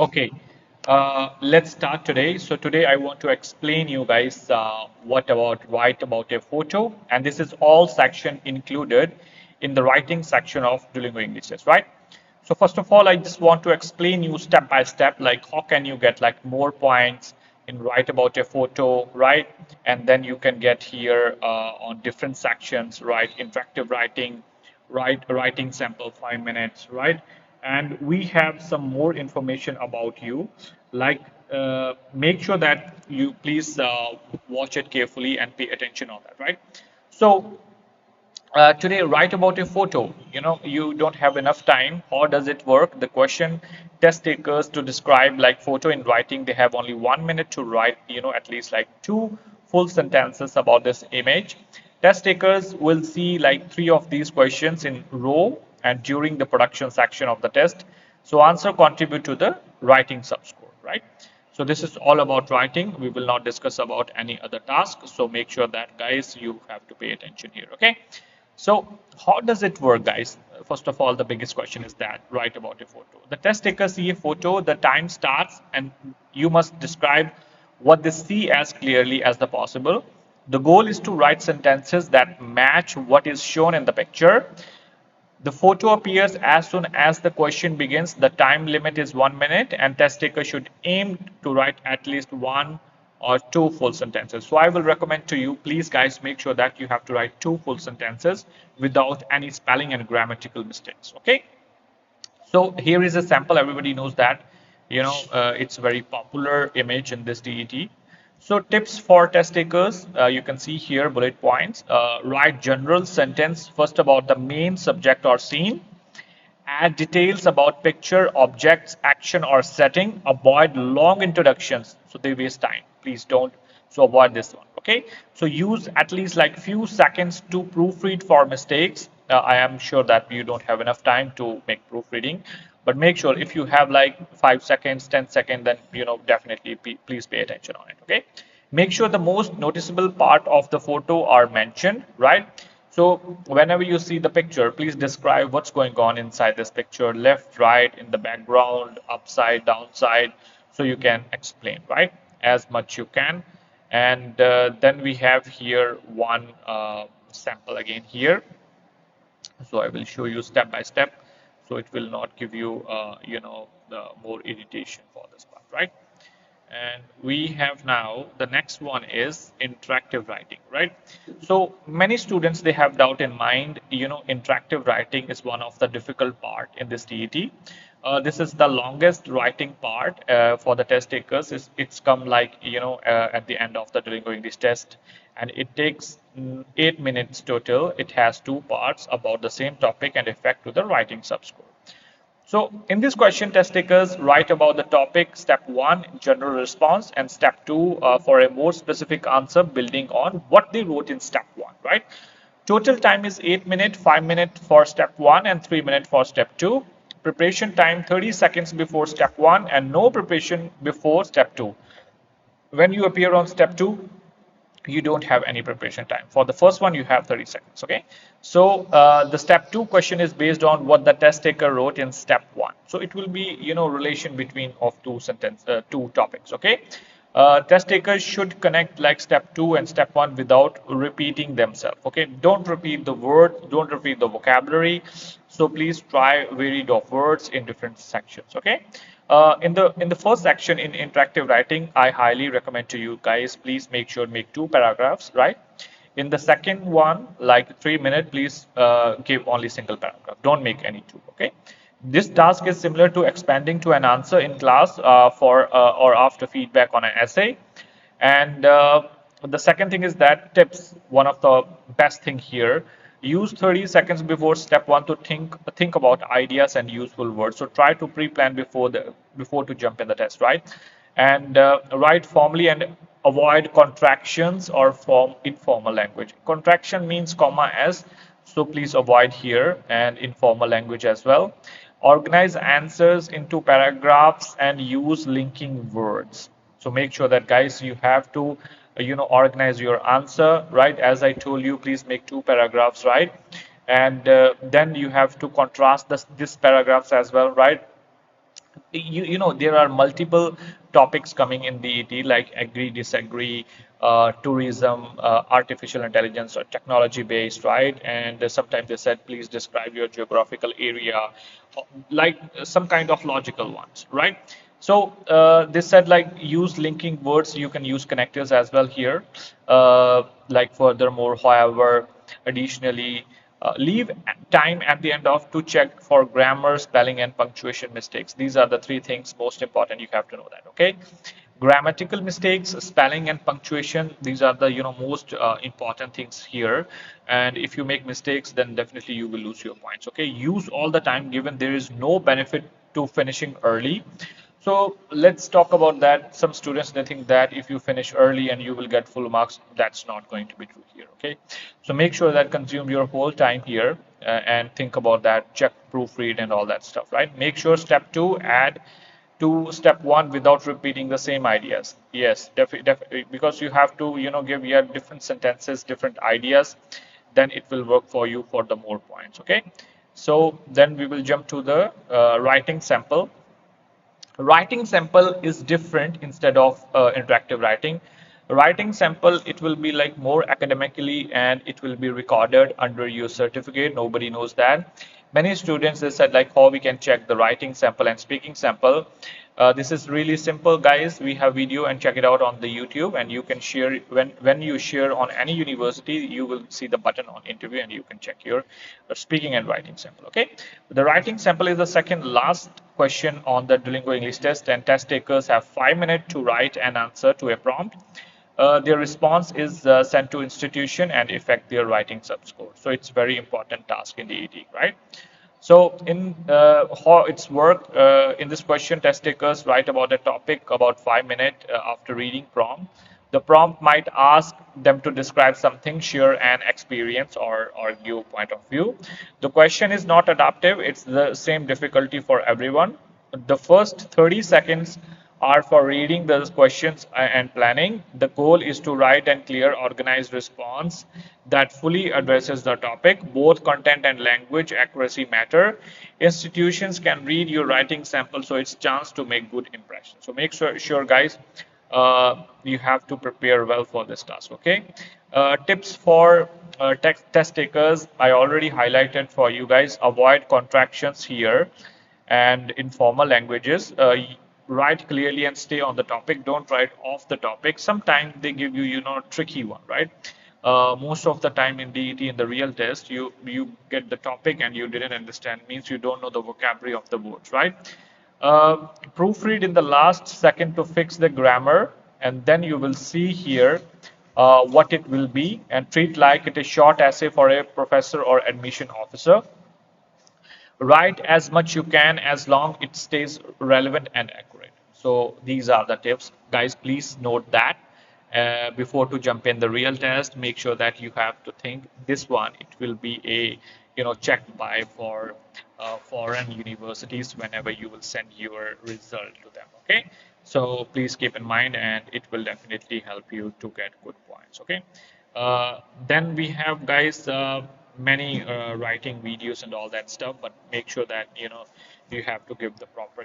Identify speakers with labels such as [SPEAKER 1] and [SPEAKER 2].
[SPEAKER 1] Okay, let's start today. So today I want to explain you guys what about write about a photo, and this is all section included in the writing section of Duolingo English Test, right? So first of all, I just want to explain you step by step, like how can you get like more points in write about a photo, right? And then you can get here on different sections, right? Interactive writing, writing sample 5 minutes, right? And we have some more information about you, like make sure that you please watch it carefully and pay attention on that, right? So today write about a photo. You don't have enough time. How does it work? The question test takers to describe like photo in writing, they have only 1 minute to write at least like two full sentences about this image. Test takers will see like three of these questions in row and during the production section of the test. So answer contribute to the writing subscore, right? So this is all about writing. We will not discuss about any other task. So make sure that guys, you have to pay attention here, okay? So how does it work, guys? First of all, the biggest question is that write about a photo. The test takers see a photo, the time starts, and you must describe what they see as clearly as the possible. The goal is to write sentences that match what is shown in the picture. The photo appears as soon as the question begins. The time limit is 1 minute, and test taker should aim to write at least one or two full sentences. So I will recommend to you, please guys, make sure that you have to write two full sentences without any spelling and grammatical mistakes. Okay. So here is a sample. Everybody knows that, it's a very popular image in this DET. So tips for test takers, you can see here bullet points. Write general sentence first about the main subject or scene. Add details about picture, objects, action or setting. Avoid long introductions so they waste time. Please don't. So avoid this one. Okay. So use at least like few seconds to proofread for mistakes. I am sure that you don't have enough time to make proofreading, but make sure if you have like 5 seconds, 10 seconds, then definitely please pay attention on it. Okay. Make sure the most noticeable part of the photo are mentioned, right? So whenever you see the picture, please describe what's going on inside this picture, left, right, in the background, upside, downside, so you can explain, right, as much you can. And then we have here one sample again here. So I will show you step by step, so it will not give you, the more irritation for this part, right? And we have now the next one is interactive writing, right? So many students, they have doubt in mind, interactive writing is one of the difficult part in this DET. This is the longest writing part for the test takers. It's come like at the end of the Duolingo English test, and it takes 8 minutes total. It has two parts about the same topic and effect to the writing subscore. So in this question, test takers write about the topic, step 1, general response, and step 2 for a more specific answer building on what they wrote in step 1, right? Total time is 8 minutes, 5 minutes for step 1 and 3 minutes for step 2. Preparation time 30 seconds before step 1 and no preparation before step 2. When you appear on step 2, you don't have any preparation time. For the first one, you have 30 seconds. Okay. So the step 2 question is based on what the test taker wrote in step 1. So it will be, relation between of two topics. Okay. Test takers should connect like step 2 and step 1 without repeating themselves. Okay. Don't repeat the words. Don't repeat the vocabulary. So please try varied of words in different sections. Okay. In the first section in interactive writing, I highly recommend to you guys, please make sure make 2 paragraphs, right? In the second one, like 3 minutes, please give only single paragraph. Don't make any 2. Okay. This task is similar to expanding to an answer in class for or after feedback on an essay. And the second thing is that tips, one of the best thing here. Use 30 seconds before step 1 to think about ideas and useful words. So try to pre-plan before to jump in the test, right? And write formally and avoid contractions or form informal language. Contraction means comma s, so please avoid here, and informal language as well. Organize answers into paragraphs and use linking words. So make sure that guys, you have to organize your answer, right? As I told you, please make 2 paragraphs, right? And then you have to contrast this paragraphs as well, right? You know there are multiple topics coming in DET like agree, disagree, tourism, artificial intelligence or technology based, right? And sometimes they said please describe your geographical area, like some kind of logical ones, right? So they said like use linking words. You can use connectors as well here. Like furthermore, however, additionally, leave time at the end of to check for grammar, spelling, and punctuation mistakes. These are the three things most important. You have to know that. Okay, grammatical mistakes, spelling, and punctuation. These are the most important things here. And if you make mistakes, then definitely you will lose your points. Okay, use all the time given there is no benefit to finishing early. So let's talk about that. Some students they think that if you finish early and you will get full marks, that's not going to be true here. Okay, so make sure that consume your whole time here and think about that. Check, proofread, and all that stuff. Right. Make sure step two add to step one without repeating the same ideas. Yes, definitely because you have to give your different sentences, different ideas. Then it will work for you for the more points. Okay. So then we will jump to the writing sample. Writing sample is different instead of interactive writing. Writing sample, it will be like more academically and it will be recorded under your certificate. Nobody knows that. Many students they said like how we can check the writing sample and speaking sample. This is really simple, guys. We have video and check it out on the YouTube, and you can share when you share on any university, you will see the button on interview, and you can check your speaking and writing sample. Okay, the writing sample is the second last question on the Duolingo English test, and test takers have 5 minutes to write an answer to a prompt. Their response is sent to institution and affect their writing subscore. So it's very important task in the ED, right? So in how it's work in this question, test takers write about a topic about 5 minutes after reading prompt. The prompt might ask them to describe something, share an experience, or give point of view. The question is not adaptive; it's the same difficulty for everyone. The first 30 seconds are for reading the questions and planning. The goal is to write and clear, organized response that fully addresses the topic. Both content and language accuracy matter. Institutions can read your writing sample, so it's chance to make good impression. So make sure guys, you have to prepare well for this task. Okay. Tips for test takers, I already highlighted for you guys. Avoid contractions here and informal languages. Write clearly and stay on the topic. Don't write off the topic. Sometimes they give you tricky one, right? Most of the time in DET in the real test, you get the topic and you didn't understand, means you don't know the vocabulary of the words, right? Proofread in the last second to fix the grammar, and then you will see here what it will be, and treat like it is short essay for a professor or admission officer. Write as much you can as long it stays relevant and accurate. So these are the tips, guys. Please note that before to jump in the real test, make sure that you have to think this one. It will be a checked by for foreign universities whenever you will send your result to them. Okay, so please keep in mind, and it will definitely help you to get good points. Okay, then we have guys. Many writing videos and all that stuff, but make sure that you have to give the proper